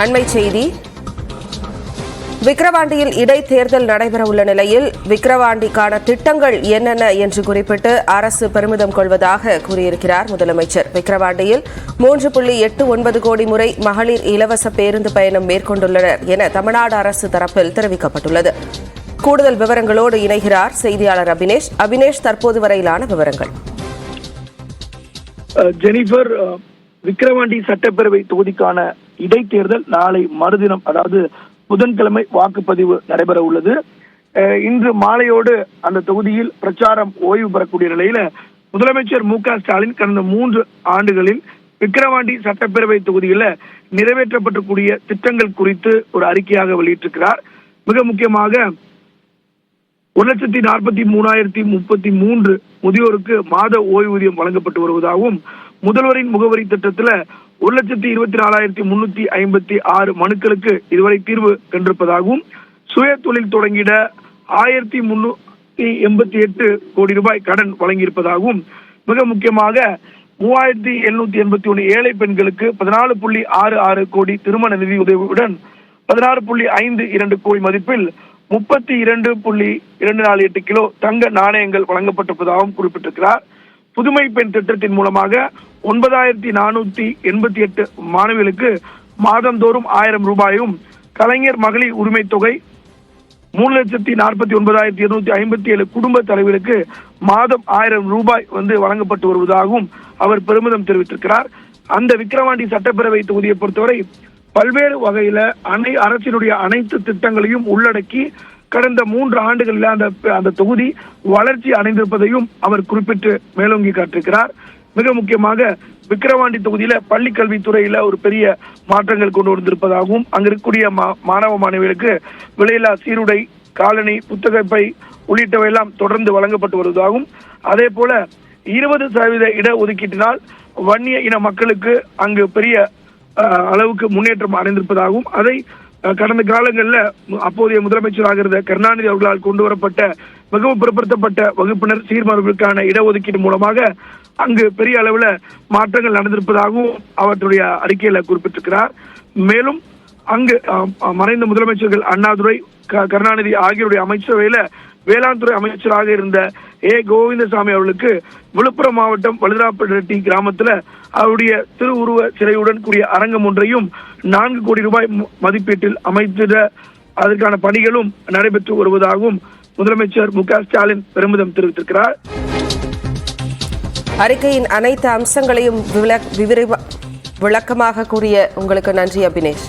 அண்மை செய்தி. விக்கிரவாண்டியில் இடைத்தேர்தல் நடைபெறவுள்ள நிலையில் விக்கிரவாண்டிக்கான திட்டங்கள் என்னென்ன என்று குறிப்பிட்டு அரசு பெருமிதம் கொள்வதாக கூறியிருக்கிறார் முதலமைச்சர். விக்கிரவாண்டியில் 3.89 கோடி முறை மகளிர் இலவச பேருந்து பயணம் மேற்கொண்டுள்ளனர் என தமிழ்நாடு அரசு தரப்பில் தெரிவிக்கப்பட்டுள்ளது. கூடுதல் விவரங்களோடு இணைகிறார் செய்தியாளர் அபினேஷ். அபினேஷ், தற்போது வரையிலான விவரங்கள். ஜெனிஃபர், விக்கிரவாண்டி சட்டப்பேரவை தொகுதிக்கான இடைத்தேர்தல் நாளை மறுதினம், அதாவது புதன்கிழமை வாக்குப்பதிவு நடைபெற உள்ளது. இன்று மாலையோடு அந்த தொகுதியில் பிரச்சாரம் ஓய்வு பெறக்கூடிய நிலையில முதலமைச்சர் மு.க.ஸ்டாலின் கடந்த 3 ஆண்டுகளில் விக்கிரவாண்டி சட்டப்பேரவை தொகுதியில நிறைவேற்றப்பட்டிருக்கூடிய திட்டங்கள் குறித்து ஒரு அறிக்கையாக வெளியிட்டிருக்கிறார். மிக முக்கியமாக 1,43,033 முதியோருக்கு மாத ஓய்வூதியம் வழங்கப்பட்டு வருவதாகவும், முதல்வரின் முகவரி திட்டத்தில் 1,24,356 மனுக்களுக்கு இதுவரை தீர்வு கண்டிருப்பதாகவும், சுய தொழில் தொடங்கிட 1,388 கோடி ரூபாய் கடன் வழங்கியிருப்பதாகவும், மிக முக்கியமாக 3,781 ஏழை பெண்களுக்கு 14.66 கோடி திருமண நிதி உதவியுடன் 16.52 கோடி மதிப்பில் 32.248 கிலோ தங்க நாணயங்கள் வழங்கப்பட்டிருப்பதாகவும் குறிப்பிட்டிருக்கிறார். புதுமை பெண் திட்டத்தின் மூலமாக 9,488 மாணவிகளுக்கு மாதந்தோறும் 1000 ரூபாயும், கலைஞர் மகளிர் உரிமை தொகை 3,49,257 குடும்ப தலைவர்களுக்கு மாதம் 1000 ரூபாய் வழங்கப்பட்டு வருவதாகவும் அவர் பெருமிதம் தெரிவித்திருக்கிறார். அந்த விக்கிரவாண்டி சட்டப்பேரவை தொகுதியை பொறுத்தவரை பல்வேறு வகையில அரசினுடைய அனைத்து திட்டங்களையும் உள்ளடக்கி கடந்த 3 ஆண்டுகளில் அந்த தொகுதி வளர்ச்சி அடைந்திருப்பதையும் அவர் குறிப்பிட்டு மேலோங்கி காட்டிருக்கிறார். மிக முக்கியமாக விக்கிரவாண்டி தொகுதியில பள்ளி கல்வித்துறையில ஒரு பெரிய மாற்றங்கள் கொண்டு வந்திருப்பதாகவும், அங்க இருக்கக்கூடிய மாணவ மாணவிகளுக்கு விலையில்லா சீருடை, காலணி, புத்தகப்பை உள்ளிட்டவை எல்லாம் தொடர்ந்து வழங்கப்பட்டு வருவதாகவும், அதே போல 20% இடஒதுக்கீட்டினால் வன்னிய இன மக்களுக்கு அங்கு பெரிய அளவுக்கு முன்னேற்றம் அடைந்திருப்பதாகவும், அதை கடந்த காலங்களில் அப்போதைய முதலமைச்சராக இருந்த கருணாநிதி அவர்களால் கொண்டு வரப்பட்ட மிகவும் பிற்படுத்தப்பட்ட வகுப்பினர் சீர்மரபிற்கான இடஒதுக்கீடு மூலமாக அங்கு பெரிய அளவில் மாற்றங்கள் நடந்திருப்பதாகவும் அவற்றுடைய அறிக்கையில குறிப்பிட்டிருக்கிறார். மேலும் அங்கு மறைந்த முதலமைச்சர்கள் அண்ணாதுரை, கருணாநிதி ஆகியோருடைய அமைச்சரவையில வேளாண் துறை அமைச்சராக இருந்த கோவிந்தசாமி அவர்களுக்கு விழுப்புரம் மாவட்டம் வழுதாப்பட்டி கிராமத்துல அவருடைய திருவுருவ சிலையுடன் கூடிய அரங்கம் ஒன்றையும் 4 கோடி ரூபாய் மதிப்பீட்டில் அமைத்திட அதற்கான பணிகளும் நடைபெற்று வருவதாகவும் முதலமைச்சர் மு.க.ஸ்டாலின் பெருமிதம் தெரிவித்திருக்கிறார். அறிக்கையின் அனைத்து அம்சங்களையும் விளக்கமாக கூறிய உங்களுக்கு நன்றி அபினேஷ்.